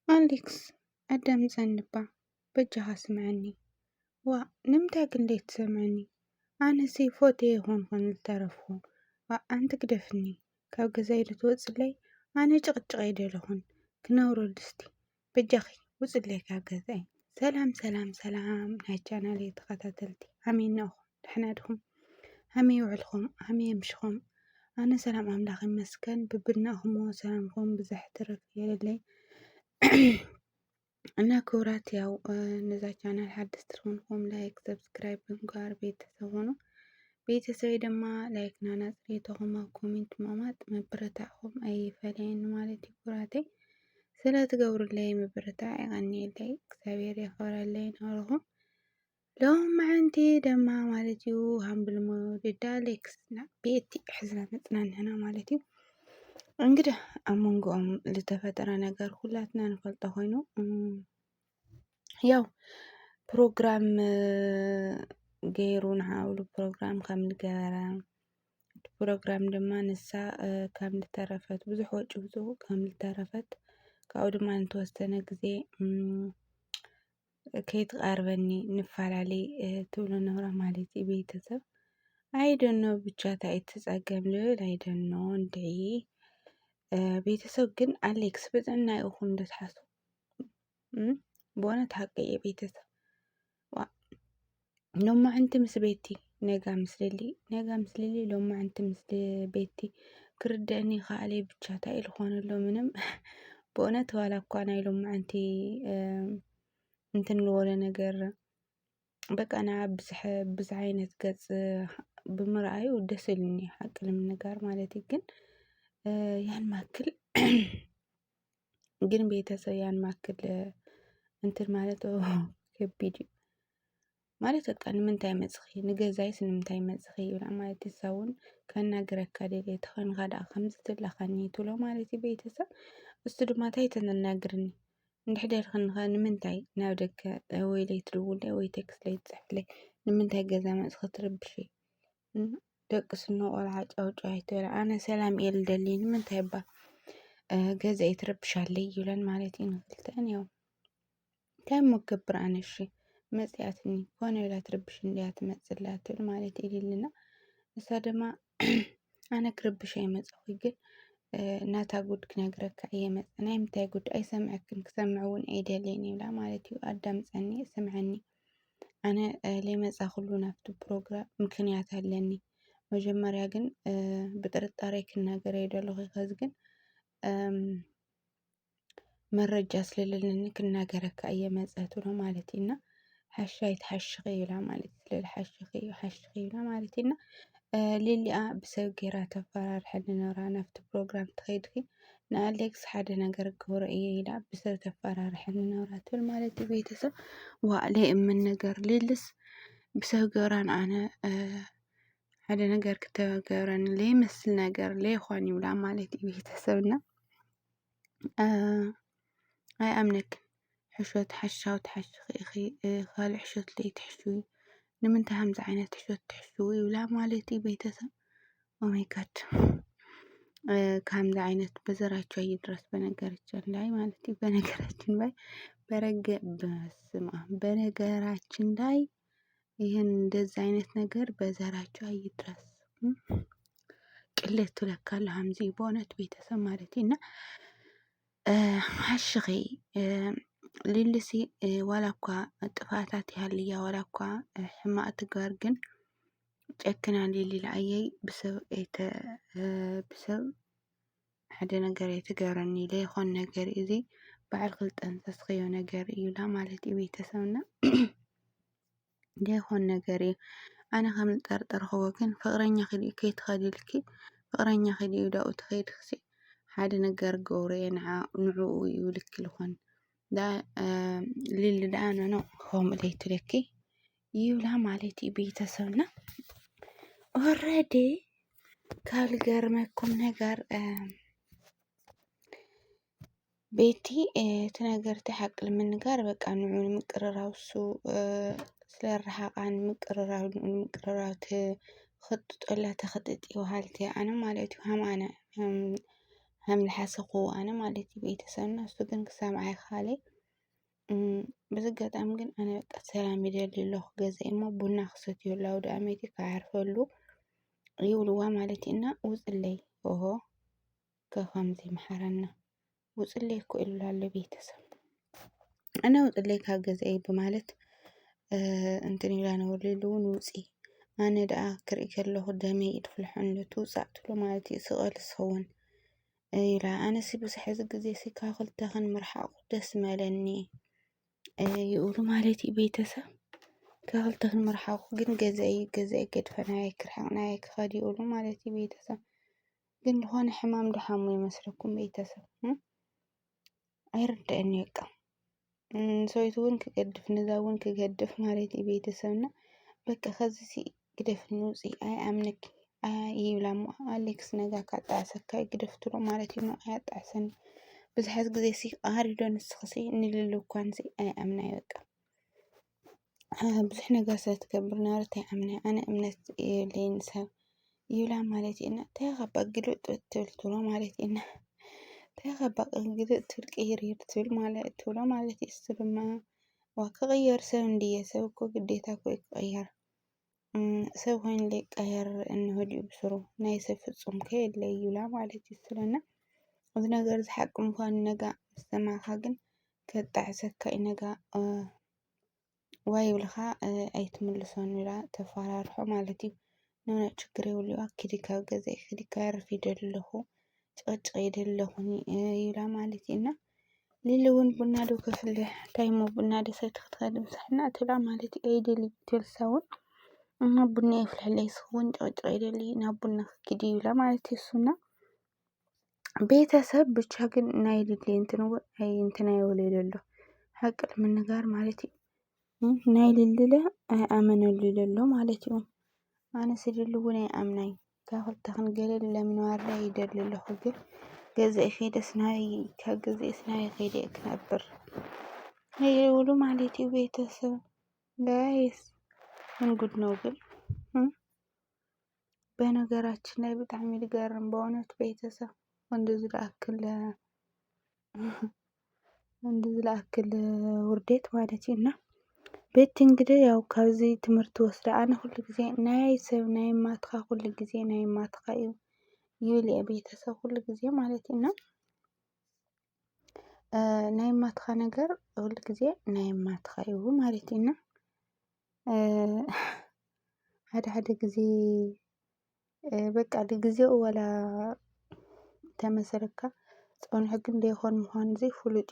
أليكس أدمፅኒ እባ በጃኻ ስምዐኒ ንምንታይ ግን ዘይትሰምዐኒ ኣነሲ ፎተይ ይኹን ዝተረፍኩ ኣንቲ ግደፍኒ ካብ ገዛይ ዶ ትወፅለይ ኣነ ጭቕጭቕ ኣይደለኹን ክነብሮ ድስቲ በጃኺ ውፅለይ ካብ ገዛይ ሰላም ናይ ቻናለይ ተኸታተልቲ ከመይ ኢኹም ደሕና ዲኹም ከመይ ውዕልኩም ከመይ ኣምሽኹም ኣነ ሰላም ኣምላኽ ይመስገን ብብናእኹምዎ ሰላምኩም ብዛሕ ትረፍ የለለይ እና ክቡራት ያው ነዛ ቻናል ሓደስቲ ትኾንኩም ላይክ ሰብስክራይብ ብምግባር ቤተሰብ ሆኑ ቤተሰብ ድማ ላይክ ናናፅሬቶኹም ኣብ ኮሜንት ማማጥ መበረታዕኹም ኣይፈለየን ማለት እዩ ክቡራተይ ስለ ትገብሩለይ መበረታዕ ይቀኒየለይ እግዚአብሔር ያክብረለይ ንበልኩም ሎም ማዓንቲ ደማ ማለት እዩ ሃምብል ሞድ አሌክስ ቤቲ ሕዝና መፅናንሕና ማለት እዩ እንግዲህ ኣብ መንጎኦም ዝተፈጠረ ነገር ሁላትና ንፈልጦ ኮይኑ ያው ፕሮግራም ገይሩ ንዓውሉ ፕሮግራም ከም ዝገበረ ፕሮግራም ድማ ንሳ ከም ዝተረፈት ብዙሕ ወጪ ብዙ ከም ዝተረፈት ካብኡ ድማ ንተወሰነ ግዜ ከይትቀርበኒ ንፈላለይ ትብሎ ነብራ ማለት እዩ ቤተሰብ አይደኖ ብቻ እንታይ እትፀገም ልብል አይደኖ እንድዒ ቤተሰብ ግን አሌክስ ብጥዕና ኢኹም ዶ ትሓስቡ በእውነት ሓቂ ቤተሰብ ሎማዓንቲ ምስ ቤቲ ነጋ ምስልሊ ሎማዓንቲ ምስ ቤቲ ክርደአኒ ካለይ ብቻ እንታይ ኢልኾነሎ ምንም በእውነት ዋላ እኳ ናይ ሎማዓንቲ እንትን ልወለ ነገር በቃ ና ብዙሕ ዓይነት ገፅ ብምርኣዩ ደስ ኢሉኒ ሓቂ ንምንጋር ማለት እዩ ግን ያን ማክል ግን ቤተሰብ ያን ማክል እንትን ማለት ከቢድ እዩ ማለት በቃ ንምንታይ መፅኺ ንገዛይስ ንምንታይ መፅኺ ይብላ ማለት ይሳውን ከናግረካ ደልየ ተኸንካ ደኣ ከምዚ ትብላኻኒ ትብሎ ማለት እዩ ቤተሰብ እሱ ድማ እንታይ ተናግርኒ እንድሕደርክንኸ ንምንታይ ናብ ደገ ወይ ለይትድውለይ ወይ ቴክስት ለይትፅሕፍለይ ንምንታይ ገዛ መፅኺ ትርብሽ ደቂ ስኖ ቆልዓ ጫውጫዋይ ትብል ኣነ ሰላም እየ ልደሊ ንምንታይ እባ ገዛይ ትረብሻለይ ይብለን ማለት እዩ ንክልተን ያው እንታይ እሞ ክገብር ኣነ እሺ መፅያትኒ ኮነ ኢላ ትርብሽ እንድያ ትመፅላ ትብል ማለት እዩ ኢልና ንሳ ድማ ኣነ ክርብሽ ኣይመፀኹ ግን ናታ ጉድ ክነግረካ እየ መፀ ናይ ምንታይ ጉድ ኣይሰምዐክን ክሰምዕ እውን ኣይደልን ይብላ ማለት እዩ ኣዳምፀኒ ስምዐኒ ኣነ ለይመፃ ኩሉ ናብቲ ፕሮግራም ምክንያት ኣለኒ መጀመርያ ግን ብጥርጣሬ ክናገር ኣይደለኹ ይኸዚ ግን መረጃ ስለለለኒ ክናገረካ እየ መፀ ትብሎ ማለት እዩና ሓሻይ ትሓሽኺ ይብላ ማለት ስለል ሓሽኺ ይብላ ማለት እዩና ሊሊኣ ብሰብ ገይራ ተፈራርሐኒ ነብራ ናብቲ ፕሮግራም ትኸይድኺ ንኣሌክስ ሓደ ነገር ክብሮ እየ ኢላ ብሰብ ተፈራርሐኒ ነብራ ትብል ማለት እዩ ቤተሰብ ለይእምን ነገር ሊልስ ብሰብ ገይራን ኣነ ሓደ ነገር ክተገብረኒ ለይመስል ነገር ለይኾን ይብላ ማለት እዩ ቤተሰብና ኣይኣምነክን ሕሾት ሓሻው ትሓሽኺ ኢኺ ካልእ ሕሾት ለይትሕሽው ንምንታይ ከምዚ ዓይነት ሕሾት ትሕሽው ይብላ ማለት እዩ ቤተሰብ ኦማይ ጋድ ከምዚ ዓይነት በዘራቸው ይድረስ በነገራችን ላይ ማለት እዩ በነገራችን ላይ በነገራችን ላይ ይህን እንደዚህ አይነት ነገር በዘራቸው ይድረስ ቅሌት ትለካለ ሀምዚ በእውነት ቤተሰብ ማለት እና ሓሽኺ ሊልሲ ዋላ እኳ ጥፋታት ይሃልያ ዋላ እኳ ሕማቅ ትግባር ግን ጨክና ሊሊ ኣየይ ብሰብ ሓደ ነገር የተገበረኒ ለይኾን ነገር እዚ በዓል ክልጠን ተስኸዮ ነገር እዩላ ማለት እዩ ቤተሰብና ለይኾን ነገር እዩ ኣነ ከም ዝጠርጠርኽዎ ግን ፍቅረኛ ክድዩ ከይትኸድልኪ ፍቅረኛ ክድዩ ዳኡ ትኸይድክሲ ሓደ ነገር ገብሮ ንዕኡ እዩ ልክ ልኾን ሊሊ ደኣ ኖ ከምኡ ለይትብለኪ ይብላ ማለት እዩ ቤተሰብና ኦረዲ ካብ ልገርመኩም ነገር ቤቲ እቲ ነገርቲ ሓቂ ንምንጋር በቃ ንዑ ንምቅርራብ እሱ ስለረሓቓን ንምቅርራብ ክጥጦላ ተኽጥጥ ይበሃልቲ ኣነ ማለት እዩ ሃም ኣነ هم الحاسقو أنا مالتي بيت سنة سجن كسامعي خالي بزقت أمجن أنا سلام يدلي له جزء ما بنا خصتي ولا ودا أميتي كعرفه له يقولوا مالتي إنه وصلي وهو كخمسي محرنا وصلي كل اللي بيتسم أنا وصلي كجزء بمالت أنتني لا نوري لون وصي أنا دا كري كله قدامي يدخل حنله توسعت له مالتي سؤال صون لا أنا سيبس حزق زي سكا قلت خن مرحق دس مالني يقولوا مالتي بيتسم كهلت خن مرحق جن جزء قد فنايك رحنايك خادي يقولوا مالتي بيتسم جن هون حمام دحامي مسركم بيتسم أيرد أني يقع سويتون كقدف نزاون كقدف مالتي بيتسمنا بك خزسي قدف نوزي أي أمنك يبلامو أليكس نجا كاتعسك أي قدفت له مالتي إنه أي أحسن بس حس قدي سي أريدون السخسي إني للو كان سي أي أمنا يوقع بس إحنا قاسة تكبرنا رتي أمنا أنا أمنت لين سا يبلام مالتي إنه تغبى قلت تلتلو مالتي إنه تغبى قلت تلقيرير تل مالتي له مالتي استلما وكغير سندية سوكو قديتاكو يغير سوهن لك غير إنه هدي بسرو نايسة فتصم كيد لي يلا مالتي السلنا وذنا غرز حق مكان نجا استمع خاجن كتعسك إنجا واي ولخا أيتملسون ولا تفارحو مالتي نونا تشكري ولي أكيد كاجا زي خدي كارف يدلهو تقعد يدلهوني يلا مالتي إنه ليلون بنادو كفله تايمو بنادي ستخدم سحنا تلا مالتي أيدي اللي تلسون أما بني في الحلي سخون تقعد لي نابونا كدي ولا مالتي السنة ቤተሰብ ብቻ ግን ናይ ልድሊ እንትንው ኣይ እንትና ይወለደሎ ሓቅ ምንጋር ማለት እዩ ናይ ልልለ ኣመነሉ ይደሎ ማለት እዩ ኣነ ስድል እውን ኣምናይ ካኽልተኽን ገለል ለምንዋራ ይደልለኹ ግን ገዛኢ ኸይደስ ናይ ካብ ገዛኢ ናይ ኸይደ ክነብር ይውሉ ማለት እዩ ቤተሰብ ጋይስ ምን ጉድ ነው ግን በነገራችን ላይ በጣም ይገርም በእውነት ቤተሰብ እንደዚህ ለአክል ውርደት ማለት እና ቤት እንግዲህ ያው ከዚህ ትምህርት ወስዳ አነ ሁሉ ጊዜ ናይ ሰብ ናይ ማትኻ ሁሉ ጊዜ ናይ ማትኻ ይብል የቤተሰብ ሁሉ ጊዜ ማለት ነው ናይ ማትኻ ነገር ሁሉ ጊዜ ናይ ማትኻ ይው ማለት ነው ሓደ ጊዜ በቃ ጊዜው ወላ ተመሰረካ ጾንሕ ግን ደይኾን ምዃን ዘይፍሉጥ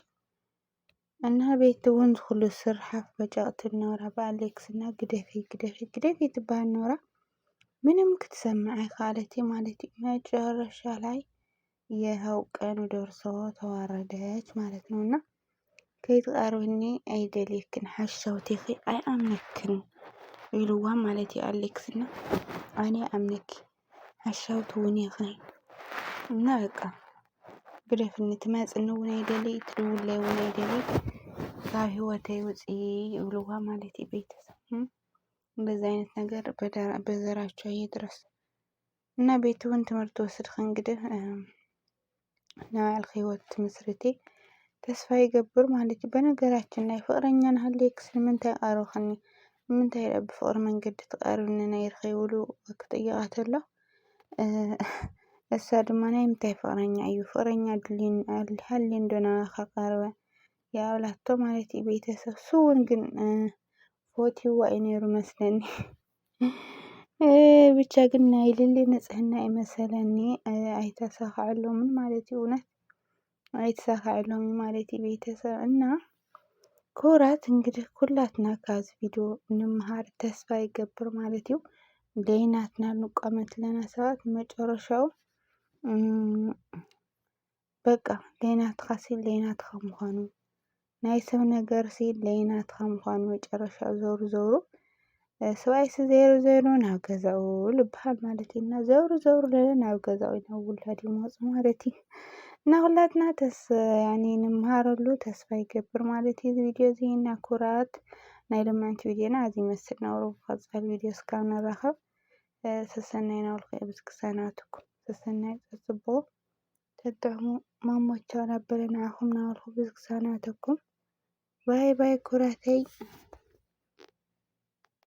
እና ቤት እውን ኩሉ ስርሓፍ በጫቕት ነውራ በኣሌክስ እና ግደፊ ትባል ነውራ ምንም ክትሰማዕ ካለቲ ማለት መጨረሻ ላይ የኸው ቀን ደርሶ ተዋረደች ማለት ነውና ከይትቃርብኒ ኣይደልየክን ሓሻውቲኺ ኣይኣምነክን ኢሉዋ ማለት እዩ ኣሌክስ እና ኣነ ኣምነኪ ሓሻውቲ እውን ይኽኒ እና በቃ ግደፍኒ ትመጽእ እውን ኣይደሊ ትድውለይ እውን ኣይደሊ ካብ ህይወተይ ውፅኢ ይብልዋ ማለት እዩ ቤተሰብ እንደዚህ አይነት ነገር በዘራቸው ይድረስ እና ቤት እውን ትምህርት ወስድክ እንግዲህ ናባዕልክ ህይወት ምስርቴ ተስፋ ይገብር ማለት እዩ በነገራችን ላይ ፍቅረኛን ሃሌክስ ንምንታይ ቀረብክኒ ንምንታይ ብፍቅሪ መንገዲ ትቀርብኒ ነይርኸ ይብሉ ክጥይቃት ኣሎ እሳ ድማ ናይ ምንታይ ፍቅረኛ እዩ ፍቅረኛ ድልየኒ ሃልየኒ ዶ ናባኻ ቀረበ ያብላቶ ማለት እዩ ቤተሰብ ሱውን ግን ፎቲዋ እዩ ነይሩ መስለኒ ብቻ ግን ናይ ልሊ ንጽህና ይመሰለኒ ኣይተሳካዕሎምን ማለት እዩ እውነት ኣይተሳካዕሎምን ማለት እዩ ቤተሰብ እና ኩራት እንግዲህ ኩላትና ካዝ ቪዲዮ ንምሃር ተስፋ ይገብር ማለት እዩ ደይናትና ንቋመት ለና ሰባት መጨረሻው በቃ ደይናትካ ሲል ደይናትካ ምዃኑ ናይ ሰብ ነገር ሲል ደይናትካ ምዃኑ መጨረሻው ዞሩ ሰብኣይስ ዘይሩ ናብ ገዛኡ ልበሃል ማለት እዩ እና ዘውሩ ናብ ገዛኡ ናብ ውላድ ይመፁ ማለት እዩ እና ሁላትና ያኔ ንምሃረሉ ተስፋ ይገብር ማለት እዩ ቪድዮ እዚ እና ኩራት ናይ ልማንቲ ቪድዮና እዚ ይመስል ነውሩ ቀጻሊ ቪድዮ እስካብ ንራኸብ ሰሰናይ ናውልከ ብዝክሳናትኩም ሰሰናይ ጽቡቅ تطعموا ماما تشاو نبلنا عخم نالخو بزكساناتكم. باي باي كراتي.